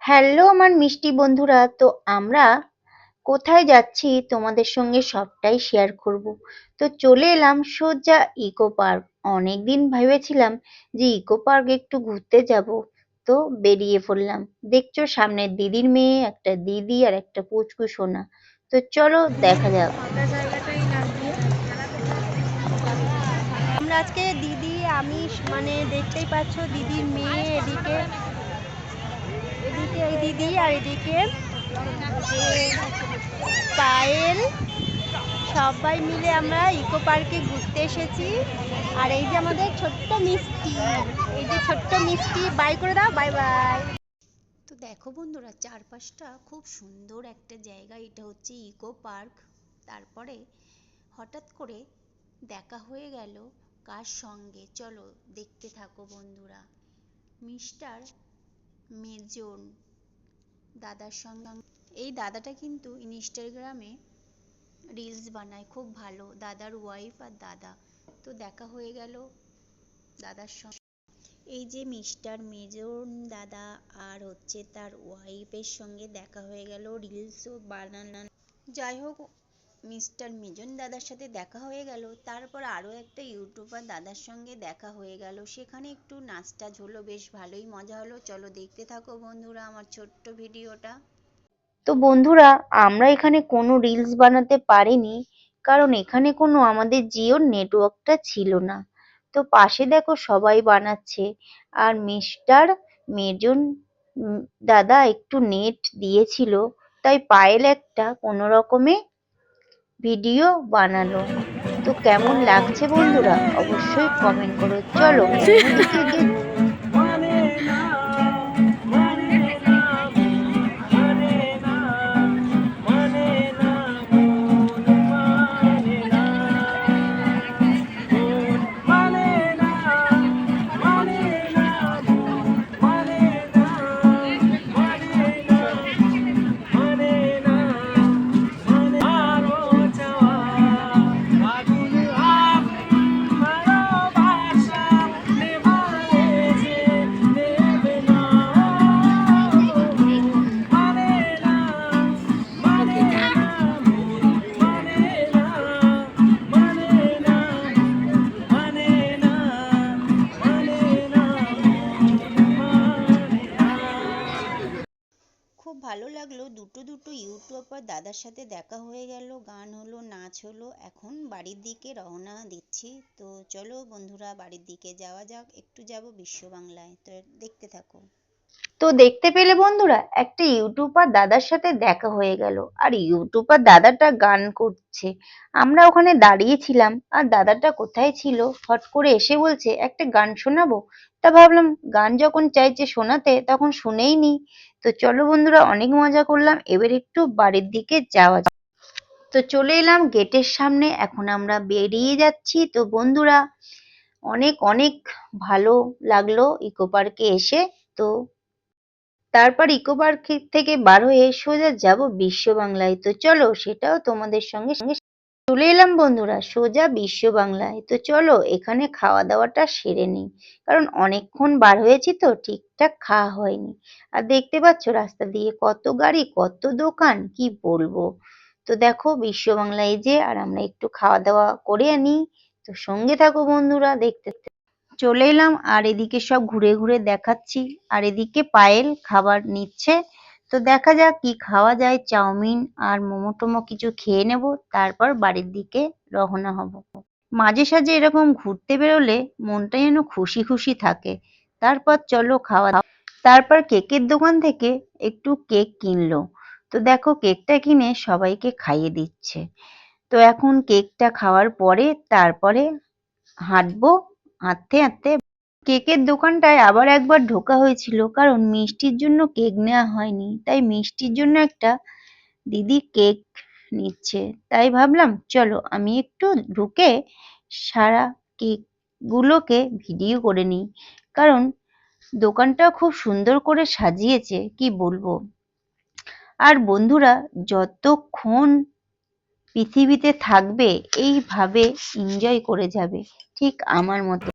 Hello আমার মিষ্টি বন্ধুরা, তো আমরা কোথায় যাচ্ছি তোমাদের সঙ্গে সবটাই শেয়ার করব। তো চলে এলাম সোজা ইকো পার্ক। অনেকদিন ভেবেছিলাম যে ইকো পার্ক একটু ঘুরতে যাব, তো বেরিয়ে পড়লাম। দেখছো সামনে দিদির মেয়ে, একটা দিদি আর একটা পুচকু সোনা। তো চলো দেখা যাক। আমরা আজকে দিদি আমি দেখতেই পাচ্ছ দিদির মেয়ে এদিকে এদিকে এই দিদি আর এদিকে পায়েল সবাই মিলে আমরা ইকো পার্কে ঘুরতে এসেছি। আর এই যে আমাদের ছোট্ট মিষ্টি, এই যে ছোট্ট মিষ্টি, বাই করে দাও, বাই বাই। তো দেখো বন্ধুরা, চারপাশটা খুব সুন্দর একটা জায়গা, এটা হচ্ছে ইকো পার্ক। তারপরে হঠাৎ করে দেখা হয়ে গেল কার সঙ্গে, চলো দেখতে থাকো বন্ধুরা। মিস্টার মেজন দাদার সঙ্গে। এই দাদাটা কিন্তু ইনস্টাগ্রামে রিলস বানায়, খুব ভালো, দাদার ওয়াইফ আর দাদা। তো দেখা হয়ে গেল দাদার সঙ্গে। এই যে মিস্টার মেজন দাদা আর হচ্ছে তার ওয়াইফের সঙ্গে দেখা হয়ে গেল, রিলসও বানানো। যাই হোক, মিস্টার মেজন দাদার সাথে দেখা হয়ে গেল। তারপর আরও একটা ইউটিউবার দাদার সঙ্গে দেখা হয়ে গেল, সেখানে একটু নাচটা হলো, বেশ ভালোই মজা হলো। চলো দেখতে থাকো বন্ধুরা আমার ছোট্ট ভিডিওটা। তো বন্ধুরা, আমরা এখানে কোনো রিলস বানাতে পারিনি, কারণ এখানে কোনো আমাদের জিওর নেটওয়ার্কটা ছিল না। তো পাশে দেখো সবাই বানাচ্ছে, আর মিস্টার মেজন দাদা একটু নেট দিয়েছিল, তাই পায়েল একটা কোনো রকমে ভিডিও বানালো। তো কেমন লাগছে বন্ধুরা অবশ্যই কমেন্ট করো। চলো অন্যদিকে গিয়ে খুব ভালো লাগলো, দুটো দুটো ইউটিউবার দাদার সাথে দেখা হয়ে গেল, গান হলো, নাচ হলো। এখন বাড়ির দিকে রওনা দিচ্ছি। তো চলো বন্ধুরা বাড়ির দিকে যাওয়া যাক। একটু যাব বিশ্ব বাংলায়, তো দেখতে থাকো। তো দেখতে পেলে বন্ধুরা, একটা ইউটিউবার দাদার সাথে দেখা হয়ে গেল, আর ইউটিউবার দাদাটা গান করছে। আমরা ওখানে দাঁড়িয়েছিলাম, আর দাদাটা কোথায় ছিল, হট করে এসে বলছে একটা গান শোনাবো। তা ভাবলাম গান যখন চাইছে শোনাতে, তখন শুনেই নি। তো চলো বন্ধুরা, অনেক মজা করলাম, এবার একটু বাড়ির দিকে যাওয়া যাক। তো চলে এলাম গেটের সামনে, এখন আমরা বেরিয়ে যাচ্ছি। তো বন্ধুরা, অনেক অনেক ভালো লাগলো ইকো পার্কে এসে। তো তারপর ইকো পার্ক থেকে বার হয়ে সোজা যাব বিশ্ব বাংলায়। তো চলো সেটাও তোমাদের সঙ্গে সঙ্গে চলে এলাম বন্ধুরা সোজা বিশ্ব বাংলায়। তো চলো এখানে খাওয়া দাওয়াটা সেরে নিই, কারণ অনেকক্ষণ বার হয়েছি তো ঠিকঠাক খাওয়া হয়নি। আর দেখতে পাচ্ছ রাস্তা দিয়ে কত গাড়ি, কত দোকান, কি বলবো। তো দেখো বিশ্ব বাংলায় যে, আর আমরা একটু খাওয়া দাওয়া করে আনি। তো সঙ্গে থাকো বন্ধুরা, দেখতে চলে এলাম, আর এদিকে সব ঘুরে ঘুরে দেখাচ্ছি, আর এদিকে পায়েল খাবার নিচ্ছে। তো দেখা যাক কি খাওয়া যায়, চাউমিন আর মোমো টোমো কিছু খেয়ে নেব, তারপর বাড়ির দিকে রওনা হব। মাঝে সাঝে এরকম ঘুরতে বেরোলে মনটা যেন খুশি খুশি থাকে। তারপর চলো খাওয়া দাওয়া। তারপর কেকের দোকান থেকে একটু কেক কিনলো। তো দেখো কেকটা কিনে সবাইকে খাইয়ে দিচ্ছে। তো এখন কেকটা খাওয়ার পরে তারপরে হাঁটবো। হাঁটতে হাঁটতে কেকের দোকানটায় আবার একবার ঢোকা হয়েছিল, কারণ মিষ্টির জন্য কেক নেওয়া হয়নি, তাই মিষ্টির জন্য একটা দিদি কেক নিচ্ছে। তাই ভাবলাম চলো আমি একটু ঢুকে সারা কেক গুলোকে ভিডিও করে নিই, কারণ দোকানটা খুব সুন্দর করে সাজিয়েছে, কি বলবো। আর বন্ধুরা, যতক্ষণ পৃথিবীতে থাকবে এইভাবে এনজয় করে যাবে, ঠিক আমার মতো।